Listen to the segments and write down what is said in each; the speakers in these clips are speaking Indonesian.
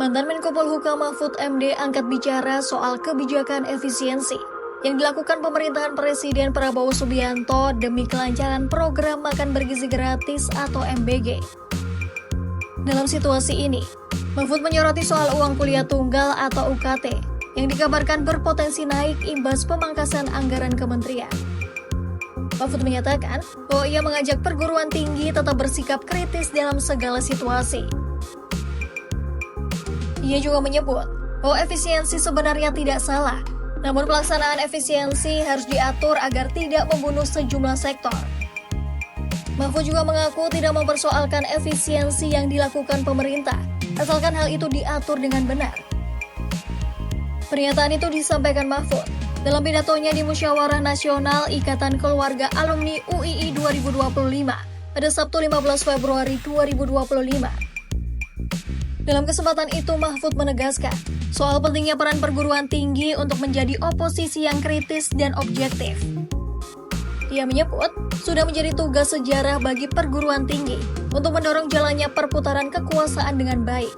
Mantan Menko Polhukam Mahfud MD angkat bicara soal kebijakan efisiensi yang dilakukan pemerintahan Presiden Prabowo Subianto demi kelancaran program makan bergizi gratis atau MBG. Dalam situasi ini, Mahfud menyoroti soal uang kuliah tunggal atau UKT yang dikabarkan berpotensi naik imbas pemangkasan anggaran kementerian. Mahfud menyatakan bahwa ia mengajak perguruan tinggi tetap bersikap kritis dalam segala situasi. Ia juga menyebut bahwa efisiensi sebenarnya tidak salah, namun pelaksanaan efisiensi harus diatur agar tidak membunuh sejumlah sektor. Mahfud juga mengaku tidak mempersoalkan efisiensi yang dilakukan pemerintah, asalkan hal itu diatur dengan benar. Pernyataan itu disampaikan Mahfud dalam pidatonya di Musyawarah Nasional Ikatan Keluarga Alumni UII 2025 pada Sabtu 15 Februari 2025. Dalam kesempatan itu, Mahfud menegaskan soal pentingnya peran perguruan tinggi untuk menjadi oposisi yang kritis dan objektif. Ia menyebut sudah menjadi tugas sejarah bagi perguruan tinggi untuk mendorong jalannya perputaran kekuasaan dengan baik.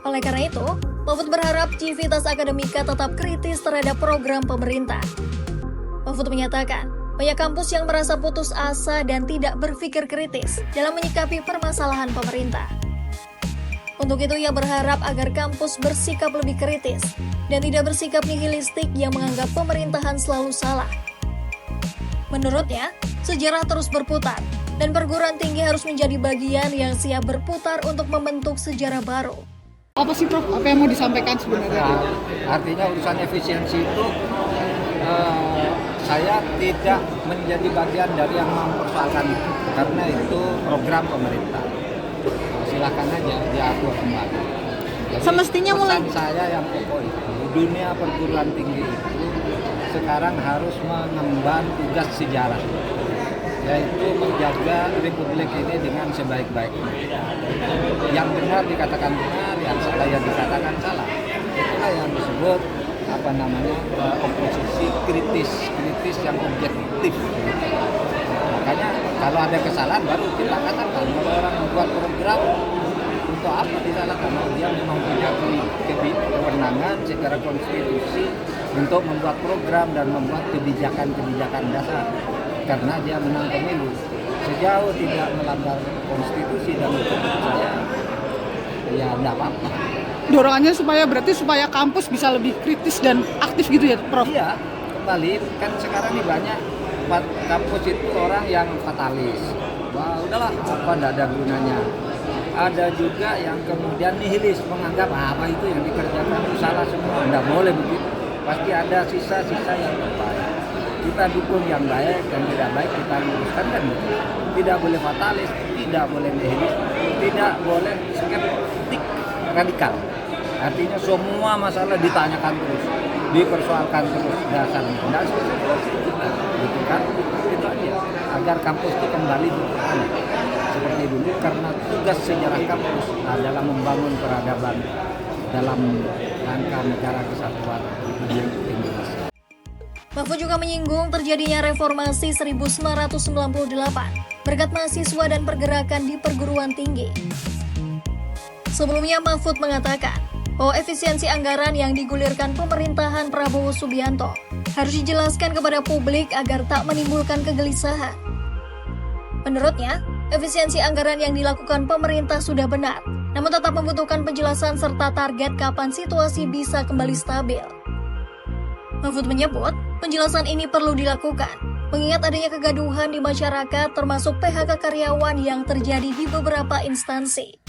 Oleh karena itu, Mahfud berharap Civitas Akademika tetap kritis terhadap program pemerintah. Mahfud menyatakan, banyak kampus yang merasa putus asa dan tidak berpikir kritis dalam menyikapi permasalahan pemerintah. Untuk itu, ia berharap agar kampus bersikap lebih kritis dan tidak bersikap nihilistik yang menganggap pemerintahan selalu salah. Menurutnya, sejarah terus berputar dan perguruan tinggi harus menjadi bagian yang siap berputar untuk membentuk sejarah baru. Apa sih Prof? Apa yang mau disampaikan sebenarnya? Artinya urusan efisiensi itu saya tidak menjadi bagian dari yang mempersoalkan itu, karena itu program pemerintah. Silakan aja diatur kembali. Jadi, semestinya mulai saya yang pokok itu dunia perguruan tinggi itu sekarang harus mengemban tugas sejarah, yaitu menjaga republik ini dengan sebaik-baiknya. Yang benar dikatakan benar, yang salah ya dikatakan salah. Itulah yang disebut oposisi kritis yang objektif. Makanya kalau ada kesalahan baru kita katakan. Kalau orang membuat program untuk apa disalahkan? Karena dia memang punya kewenangan secara konstitusi untuk membuat program dan membuat kebijakan dasar. Karena dia menang pemilu. Sejauh tidak melanggar konstitusi dan hukum, saya ya tidak apa-apa. Dorongannya supaya kampus bisa lebih kritis dan aktif gitu ya, Prof? Iya, kembali kan sekarang ini banyak kampus itu orang yang fatalis. Wah, udahlah, apa tidak ada gunanya. Ada juga yang kemudian nihilis, menganggap apa itu yang dikerjakan itu salah semua. Tidak boleh begitu. Pasti ada sisa-sisa yang terbaik. Kita dukung yang baik dan tidak baik kita luruskan kan. Tidak boleh fatalis, tidak boleh nihilis, tidak boleh skeptik radikal. Artinya semua masalah ditanyakan terus, dipersoalkan terus dasarnya. Tidak gitu kan? Itu aja. Agar kampus itu kembali seperti dulu, karena tugas sejarah kampus adalah membangun peradaban dalam rangka negara kesatuan Republik Indonesia. Mahfud juga menyinggung terjadinya reformasi 1998 berkat mahasiswa dan pergerakan di perguruan tinggi. Sebelumnya Mahfud mengatakan bahwa efisiensi anggaran yang digulirkan pemerintahan Prabowo Subianto harus dijelaskan kepada publik agar tak menimbulkan kegelisahan. Menurutnya, efisiensi anggaran yang dilakukan pemerintah sudah benar, namun tetap membutuhkan penjelasan serta target kapan situasi bisa kembali stabil. Mahfud menyebut, penjelasan ini perlu dilakukan, mengingat adanya kegaduhan di masyarakat termasuk PHK karyawan yang terjadi di beberapa instansi.